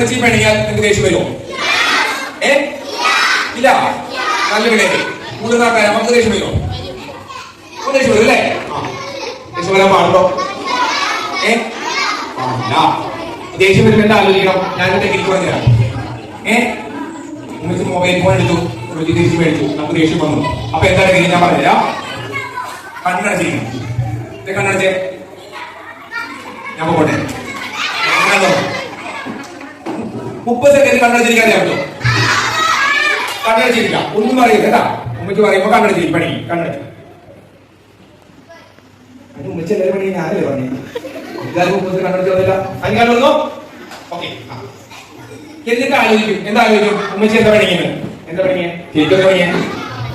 ഉമ്മച്ചി പണിയാൽ നിങ്ങൾക്ക് ദേഷ്യം വരുമോ? ഇല്ല. നല്ല വിളയെ കൂടുതൽ നാട്ടായ നമുക്ക് ദേഷ്യം വരുമോ? ദേഷ്യം വരും അല്ലേ? ദേഷ്യം വരാൻ പാടുണ്ടോ? ദേഷ്യം വരുമ്പോൾ എന്താ ആലോചിക്കണം? ഞാനൊരു ടെക്നിക്ക് പറഞ്ഞുതരാം. ഉമ്മച്ചി മൊബൈൽ ഫോൺ എടുത്തു, ഉമ്മച്ചി തിരിച്ചു മേടിച്ചു, നമുക്ക് ദേഷ്യം വന്നു. അപ്പൊ എന്താ ടെക്നിക്ക് ഞാൻ പറഞ്ഞുതരാം. കണ്ണടച്ചിരിക്കണം. കണ്ണടച്ചേ, ഞാൻ പോട്ടെ. 30 സെക്കൻഡ് കണ്ണടച്ചിരിക്കാതെ പറ്റുമോ? കണ്ണടച്ചിരിക്ക, ഒന്നും അറിയില്ല കേട്ടാ. ഉമ്മച്ചി പറയുമ്പോ കണ്ണടച്ചിരിക്കും. പണി കണ്ണടച്ചു. ഉമ്മച്ചി എല്ലാവരും പണി ഞാനല്ലേ പറഞ്ഞു. എല്ലാവർക്കും 30 കണ്ണടച്ചോന്നില്ല. അതിന് കണ്ണുള്ളൂ. ഓക്കെ. എന്നിട്ട് ആലോചിക്കും. എന്താ ആലോചിക്കും? ഉമ്മച്ചി എന്താ പണിക്കുന്നത്? എന്താ പണിയത്? ശരിക്കും പണിയെ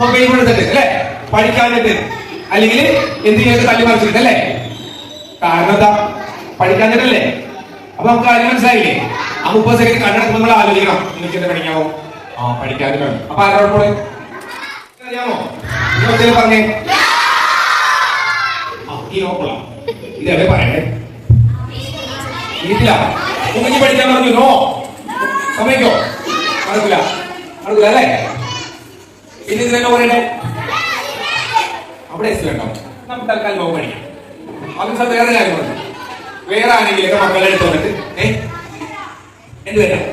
മൊബൈൽ ഫോൺ എടുത്തിട്ട് അല്ലേ? പഠിക്കാനിട്ട് അല്ലെങ്കിൽ എന്തെങ്കിലും തല്ലി മറിച്ചിട്ട് അല്ലേ? കാരണം എന്താ? പഠിക്കാനിട്ടല്ലേ? അപ്പൊ നമുക്ക് കാര്യം മനസ്സിലായില്ലേ? ആ 30 സെക്കൻഡ് കണ്ണടച്ച് നമ്മൾ ആലോചിക്കണം. ഉമ്മച്ചി എന്താ പണിക്കാവോ? പഠിക്കാനും വേണം. അപ്പൊ ആരോട് കൂടെ അറിയാമോ? പറഞ്ഞേ. ഈ നോക്കല ഇതെവിടെ പറയണ്ടേ? വീട്ടില ഉമ്മച്ചി പഠിക്കാൻ പറഞ്ഞു. നോ, സമ്മതിക്കോ? നടക്കില്ല. നടക്കില്ല അല്ലേ? പിന്നെ ഇതിനെ പറയണ്ടേ? അവിടെ വേണ്ടോ? നമുക്ക് തൽക്കാലം നോക്ക് പഠിക്കാം. അതിന് സാർ വേറെ കാര്യം പറഞ്ഞു. വേറെ ആണെങ്കിലൊക്കെ മക്കളെ എടുത്ത് വന്നിട്ട് എന്ത് വരാം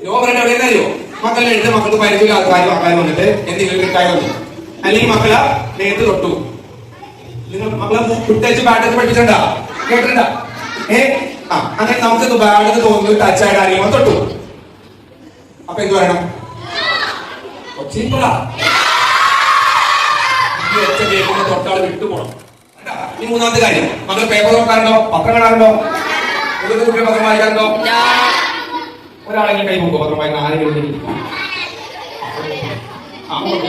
ലോകരുടെ എവിടെ അറിയോ? മക്കളെ എടുത്ത് മക്കൾക്ക് പരിചയ ആൾക്കാർ വന്നിട്ട് എന്തെങ്കിലും കിട്ടായി വന്നു, അല്ലെങ്കിൽ മക്കളെ നേരത്തെ തൊട്ടു. നിങ്ങൾ മക്കളെ കുട്ടേച്ച് ബാറ്റൊക്കെ പഠിപ്പിച്ചിട്ടുണ്ടാ? കേട്ടിട്ടുണ്ടാ? അങ്ങനെ നമുക്ക് ബാഡെന്ന് തോന്നുന്നു ടച്ചായിട്ട് അറിയുമ്പോൾ തൊട്ടു. അപ്പൊ എന്ത് പറയണം? തൊട്ടാൾ വിട്ടുപോകണം. ഈ മൂന്നാമത്തെ കാര്യം, മക്കൾ പേപ്പർ നോക്കാറുണ്ടോ? പത്രം കാണാറുണ്ടോ? പത്രം വായിക്കാറുണ്ടോ? ഒരാളെങ്കിലും കൈ നോക്കോ? പത്രം വായിക്കാൻ ആരെങ്കിലും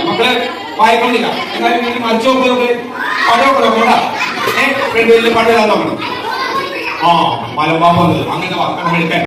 മക്കളെ വായിക്കണമെന്നില്ല. എന്നാലും മറിച്ച് നോക്കുന്നത് പടമൊക്കെ നോക്കണ്ട. ഫ്രണ്ട് പണ്ട് നോക്കണം. മലമ്പാമ്പ് അങ്ങനത്തെ